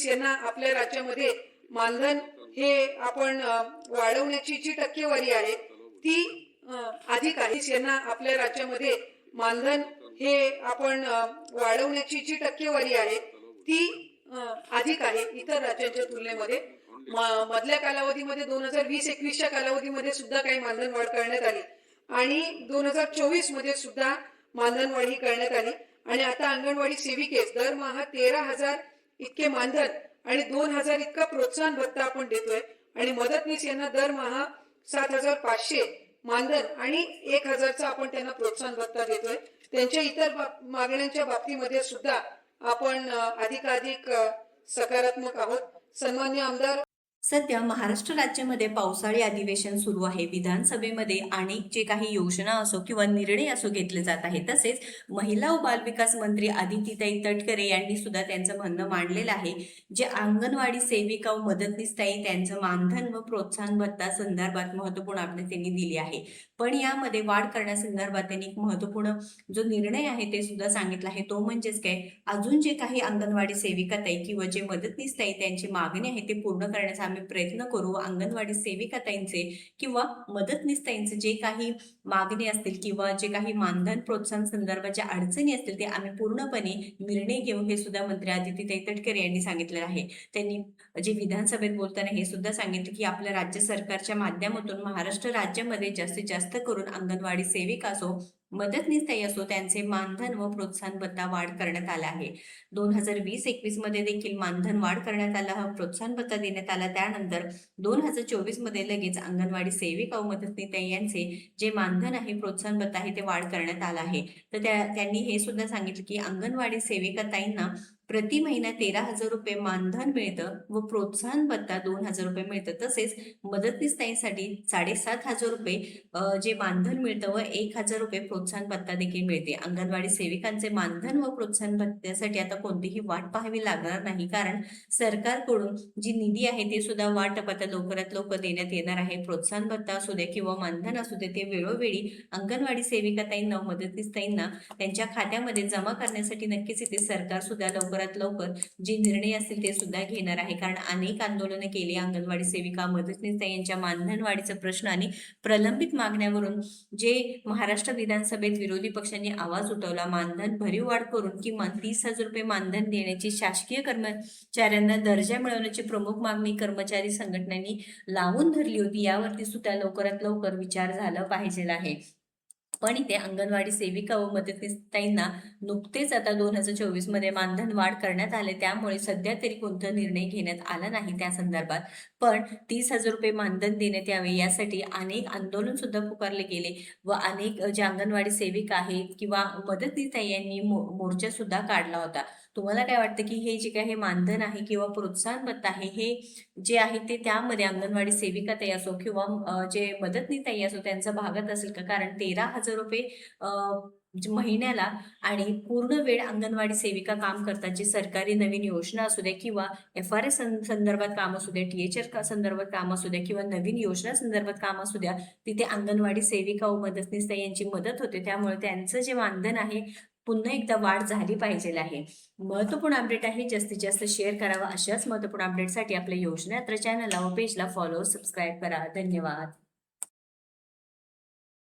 फडणवीस यांना आपल्या राज्यामध्ये मानधन हे आपण वाढवण्याची जी टक्केवारी आहे ती अधिक आहे. यांना आपल्या राज्यामध्ये मानधन हे आपण वाढवण्याची जी टक्केवारी आहे ती अधिक आहे इतर राज्यांच्या तुलनेमध्ये. मधल्या कालावधीमध्ये 2020-21च्या कालावधीमध्ये सुद्धा काही मानधन वाढ करण्यात आली आणि 2024 मध्ये सुद्धा मानधन वाढ ही करण्यात आली आणि आता अंगणवाडी सेविकेस दरमहा 13,000 इतके मानधन आणि 2,000 इतका प्रोत्साहन भत्ता आपण देतोय आणि मदतनीस यांना दरमहा 7,500 मानधन आणि 1,000चा आपण त्यांना प्रोत्साहन भत्ता देतोय. त्यांच्या इतर मागण्यांच्या बाबतीमध्ये सुद्धा आपण अधिकाधिक सकारात्मक आहोत. सन्मान्य आमदार, सध्या महाराष्ट्र राज्यामध्ये पावसाळी अधिवेशन सुरू आहे. विधानसभेमध्ये अनेक जे काही योजना असो किंवा निर्णय असो घेतले जात आहे. तसेच महिला व बालविकास मंत्री आदितीताई तटकरे यांनी सुद्धा त्यांचं म्हणणं मांडलेलं आहे. जे अंगणवाडी सेविका व मदतनीसताई त्यांचं मानधन व प्रोत्साहन भत्ता संदर्भात महत्वपूर्ण अपडेट त्यांनी दिली आहे. पण यामध्ये वाढ करण्यासंदर्भात त्यांनी एक महत्वपूर्ण जो निर्णय आहे ते सुद्धा सांगितला आहे. तो म्हणजेच काय, अजून जे काही अंगणवाडी सेविका ताई किंवा जे मदतनीसताई त्यांची मागणी आहे ते पूर्ण करण्याचा आम्ही प्रयत्न करू. अंगणवाडी सेविका ताईंचे किंवा मदतनीसताईंचे जे काही मागणी असतील किंवा जे काही मानधन प्रोत्साहन संदर्भाच्या अडचणी असतील ते आम्ही पूर्णपणे निर्णय घेऊ, हे सुद्धा मंत्री आदितीताई तटकरे यांनी सांगितलेलं आहे. त्यांनी जे विधानसभेत बोलताना हे सुद्धा सांगितलं की आपल्या राज्य सरकारच्या माध्यमातून महाराष्ट्र राज्यामध्ये जास्तीत जास्त करून अंगणवाडी सेविका असो मदतनीसताई असो त्यांचे मानधन व प्रोत्साहन भत्ता वाढ करण्यात आला आहे. 2020-21 मध्ये देखील मानधन वाढ करण्यात आला, हा प्रोत्साहन भत्ता देण्यात आला. त्यानंतर 2024 मध्ये लगेच अंगणवाडी सेविका व मदतनीसताई यांचे जे मानधन आहे प्रोत्साहन भत्ता आहे ते वाढ करण्यात आला आहे. तर त्यांनी हे सुद्धा सांगितलं की अंगणवाडी सेविका ताईंना प्रति महिना 13,000 रुपये मानधन मिळतं व प्रोत्साहन भत्ता 2,000 रुपये मिळतं. तसेच मदतनीसताईंसाठी 7,500 रुपये जे मानधन मिळतं व 1,000 रुपये प्रोत्साहन भत्ता देखील मिळते. अंगणवाडी सेविकांचे मानधन व प्रोत्साहन भत्त्यासाठी आता कोणतीही वाट पाहावी लागणार नाही, कारण सरकारकडून जी निधी आहे ते सुद्धा वाटप आता लवकरात लवकर देण्यात येणार आहे. प्रोत्साहन भत्ता असू दे किंवा मानधन असू दे ते वेळोवेळी अंगणवाडी सेविकाताईंना मदतनीसताईंना त्यांच्या खात्यामध्ये जमा करण्यासाठी नक्कीच इथे सरकार सुद्धा लवकरात लवकर जे निर्णय असतील ते सुद्धा घेणार आहे. कारण अनेक आंदोलनं केली अंगणवाडी सेविका मदतनीसताई यांच्या मानधन वाढीचा प्रश्न आणि प्रलंबित मागण्यावरून जे महाराष्ट्र विधानसभेत विरोधी पक्षांनी आवाज उठवला. मानधन भरीव वाढ करून किमान 30,000 रुपये मानधन देण्याची शासकीय कर्मचाऱ्यांना दर्जा मिळवण्याची प्रमुख मागणी कर्मचारी संघटनांनी लावून धरली होती. यावरती सुद्धा लवकरात लवकर विचार झाला पाहिजे आहे. पण इथे अंगणवाडी सेविका व मदतनीसताईंना नुकतेच आता 2024 मध्ये मानधन वाढ करण्यात आले, त्यामुळे सध्या तरी कोणता निर्णय घेण्यात आला नाही त्या संदर्भात. पण 30,000 रुपये मानधन देण्यात यावे यासाठी अनेक आंदोलन सुद्धा पुकारले गेले व अनेक ज्या अंगणवाडी सेविका आहेत किंवा मदतनीसताई यांनी मोर्चा सुद्धा काढला होता. तुम्हाला काय वाटतं की हे जे काही मानधन आहे किंवा प्रोत्साहन भत्ता आहे हे जे आहे ते त्यामध्ये अंगणवाडी सेविका ताई असो किंवा जे मदतनीसताई असो त्यांचा भागात असेल का? कारण 13,000 रुपये महिन्याला आणि पूर्ण वेळ अंगणवाडी सेविका काम करतात. जी सरकारी नवीन योजना असू द्या किंवा FRS संदर्भात काम असू द्या, THR संदर्भात काम असू द्या किंवा नवीन योजना संदर्भात काम असू द्या, तिथे अंगणवाडी सेविका व मदतनीसताई यांची मदत होते. त्यामुळे त्यांचं जे मानधन आहे पुन्हा एकदा वाढ झाली पाहिजे आहे. महत्वपूर्ण अपडेट आहे, जास्तीत जास्त शेअर करावा. अशाच महत्वपूर्ण अपडेटसाठी आपल्या योजनायात्रा चॅनलला व पेजला फॉलो सबस्क्राईब करा. धन्यवाद.